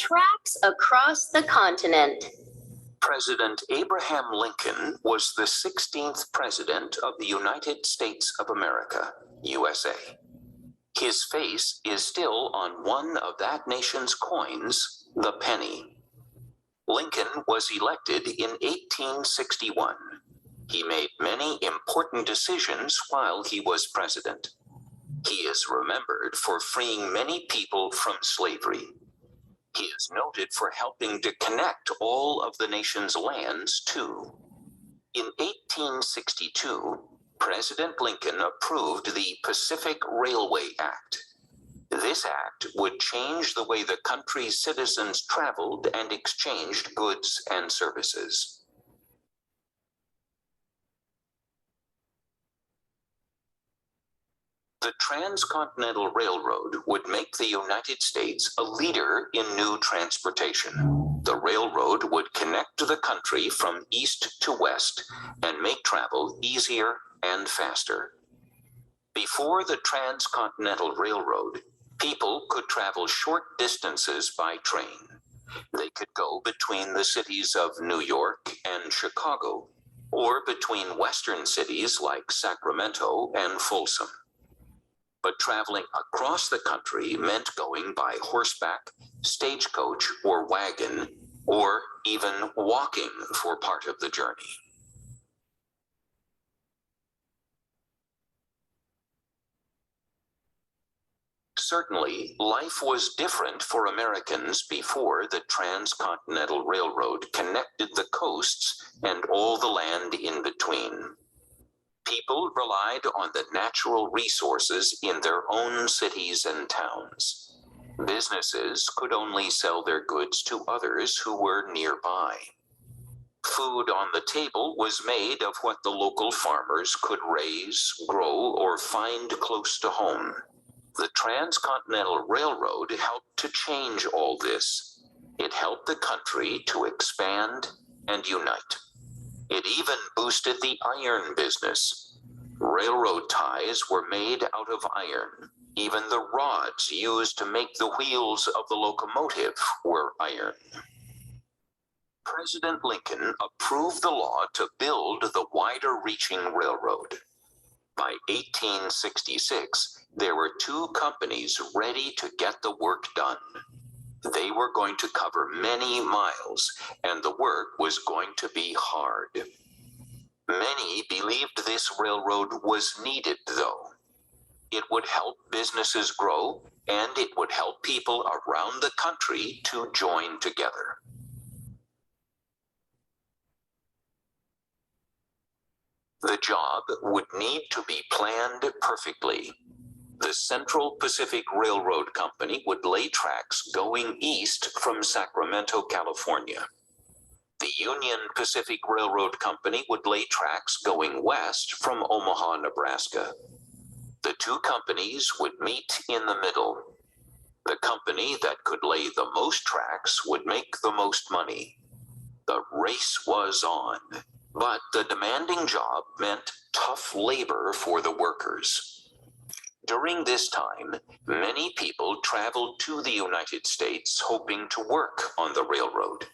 tracks across the continent. President Abraham Lincoln was the 16th President of the United States of America, USA. His face is still on one of that nation's coins, the penny. Lincoln was elected in 1861. He made many important decisions while he was president. He is remembered for freeing many people from slavery. He is noted for helping to connect all of the nation's lands, too. In 1862, President Lincoln approved the Pacific Railway Act. This act would change the way the country's citizens traveled and exchanged goods and services. The Transcontinental Railroad would make the United States a leader in new transportation. The railroad would connect the country from east to west and make travel easier and faster. Before the Transcontinental Railroad, people could travel short distances by train. They could go between the cities of New York and Chicago, or between western cities like Sacramento and Folsom. But traveling across the country meant going by horseback, stagecoach, or wagon, or even walking for part of the journey. Certainly, life was different for Americans before the Transcontinental Railroad connected the coasts and all the land in between. People relied on the natural resources in their own cities and towns. Businesses could only sell their goods to others who were nearby. Food on the table was made of what the local farmers could raise, grow, or find close to home. The Transcontinental Railroad helped to change all this. It helped the country to expand and unite. It even boosted the iron business. Railroad ties were made out of iron. Even the rods used to make the wheels of the locomotive were iron. President Lincoln approved the law to build the wider-reaching railroad. By 1866, there were two companies ready to get the work done. They were going to cover many miles, and the work was going to be hard. Many believed this railroad was needed, though. It would help businesses grow, and it would help people around the country to join together. The job would need to be planned perfectly. The Central Pacific Railroad Company would lay tracks going east from Sacramento, California. The Union Pacific Railroad Company would lay tracks going west from Omaha, Nebraska. The two companies would meet in the middle. The company that could lay the most tracks would make the most money. The race was on, but the demanding job meant tough labor for the workers. During this time, many people traveled to the United States hoping to work on the railroad.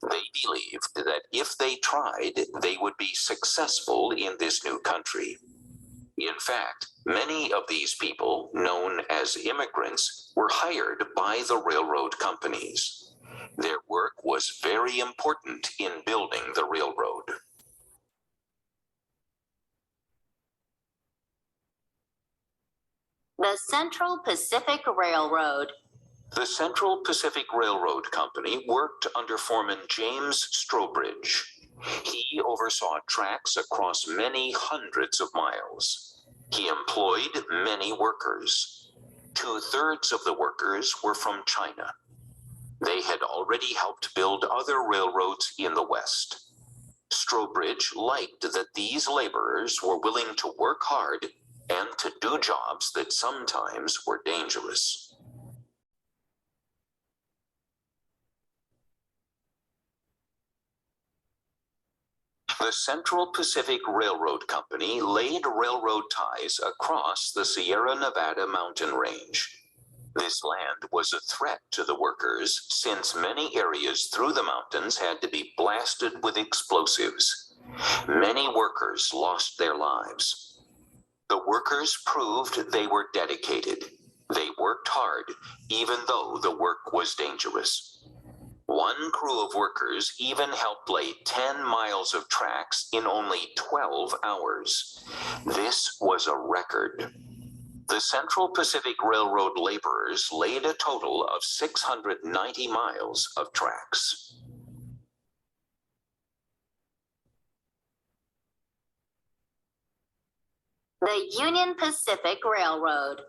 They believed that if they tried, they would be successful in this new country. In fact, many of these people, known as immigrants, were hired by the railroad companies. Their work was very important in building the railroad. The Central Pacific Railroad. The Central Pacific Railroad Company worked under foreman James Strobridge. He oversaw tracks across many hundreds of miles. He employed many workers. 2/3 of the workers were from China. They had already helped build other railroads in the West. Strobridge liked that these laborers were willing to work hard and to do jobs that sometimes were dangerous. The Central Pacific Railroad Company laid railroad ties across the Sierra Nevada mountain range. This land was a threat to the workers since many areas through the mountains had to be blasted with explosives. Many workers lost their lives. The workers proved they were dedicated. They worked hard, even though the work was dangerous. One crew of workers even helped lay 10 miles of tracks in only 12 hours. This was a record. The Central Pacific Railroad laborers laid a total of 690 miles of tracks. The Union Pacific Railroad.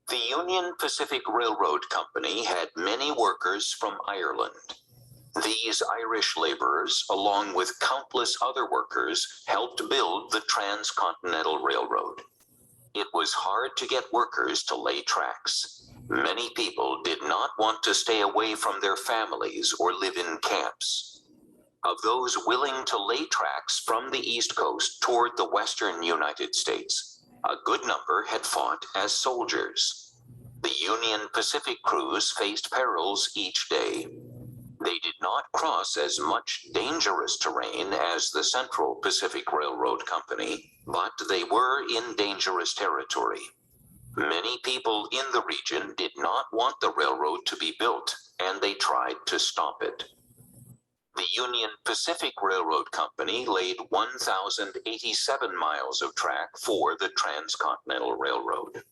The Union Pacific Railroad Company had many workers from Ireland. These Irish laborers, along with countless other workers, helped build the Transcontinental Railroad. It was hard to get workers to lay tracks. Many people did not want to stay away from their families or live in camps. Of those willing to lay tracks from the East Coast toward the western United States, a good number had fought as soldiers. The Union Pacific crews faced perils each day. They did not cross as much dangerous terrain as the Central Pacific Railroad Company, but they were in dangerous territory. Many people in the region did not want the railroad to be built, and they tried to stop it. The Union Pacific Railroad Company laid 1,087 miles of track for the Transcontinental Railroad.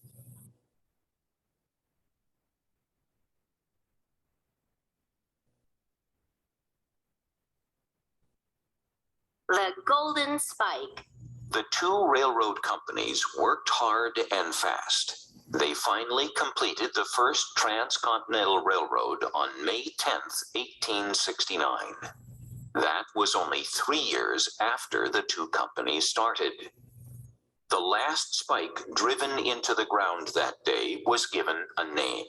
The Golden Spike. The two railroad companies worked hard and fast. They finally completed the first Transcontinental Railroad on May 10, 1869. That was only 3 years after the two companies started. The last spike driven into the ground that day was given a name.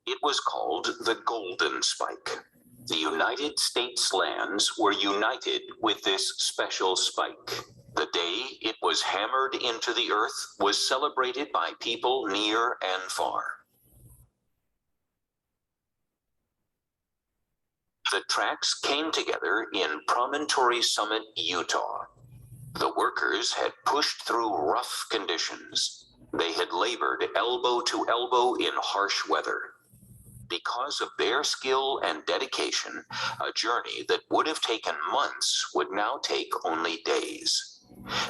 It was called the Golden Spike. The United States lands were united with this special spike. The day it was hammered into the earth was celebrated by people near and far. The tracks came together in Promontory Summit, Utah. The workers had pushed through rough conditions. They had labored elbow to elbow in harsh weather. Because of their skill and dedication, a journey that would have taken months would now take only days.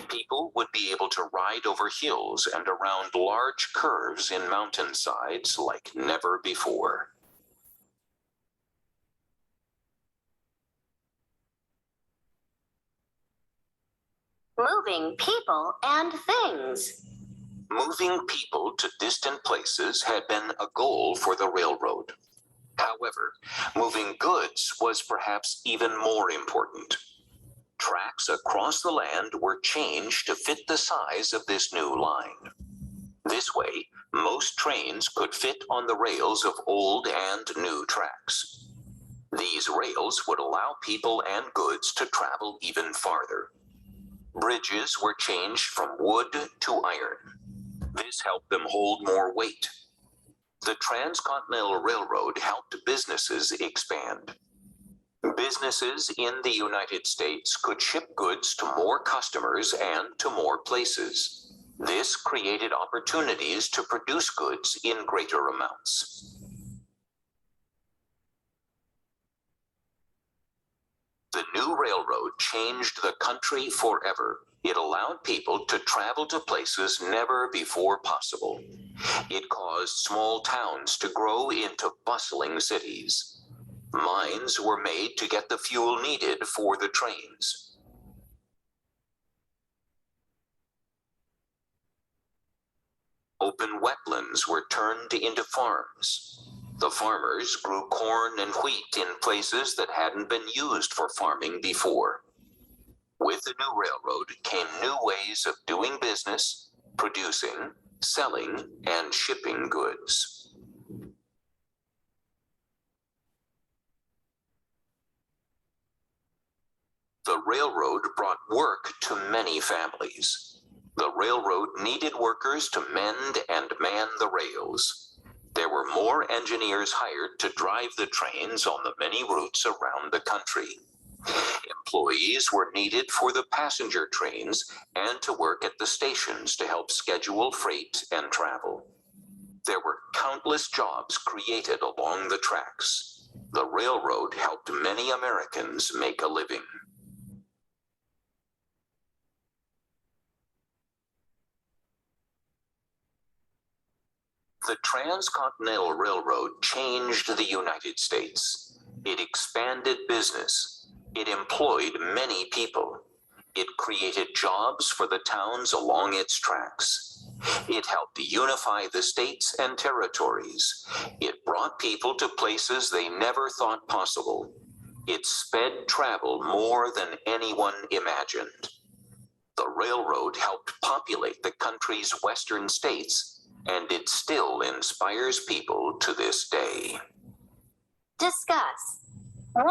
People would be able to ride over hills and around large curves in mountainsides like never before. Moving people and things. Moving people to distant places had been a goal for the railroad. However, moving goods was perhaps even more important. Tracks across the land were changed to fit the size of this new line. This way, most trains could fit on the rails of old and new tracks. These rails would allow people and goods to travel even farther. Bridges were changed from wood to iron. This helped them hold more weight. The Transcontinental Railroad helped businesses expand. Businesses in the United States could ship goods to more customers and to more places. This created opportunities to produce goods in greater amounts. The new railroad changed the country forever. It allowed people to travel to places never before possible. It caused small towns to grow into bustling cities. Mines were made to get the fuel needed for the trains. Open wetlands were turned into farms. The farmers grew corn and wheat in places that hadn't been used for farming before. With the new railroad came new ways of doing business, producing, selling, and shipping goods. The railroad brought work to many families. The railroad needed workers to mend and man the rails. There were more engineers hired to drive the trains on the many routes around the country. Employees were needed for the passenger trains and to work at the stations to help schedule freight and travel. There were countless jobs created along the tracks. The railroad helped many Americans make a living. The Transcontinental Railroad changed the United States. It expanded business. It employed many people. It created jobs for the towns along its tracks. It helped unify the states and territories. It brought people to places they never thought possible. It sped travel more than anyone imagined. The railroad helped populate the country's western states, and it still inspires people to this day. Discuss. 1.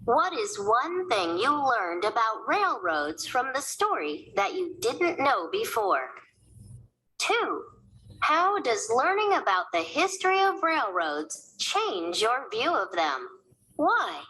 What is one thing you learned about railroads from the story that you didn't know before? 2. How does learning about the history of railroads change your view of them? Why?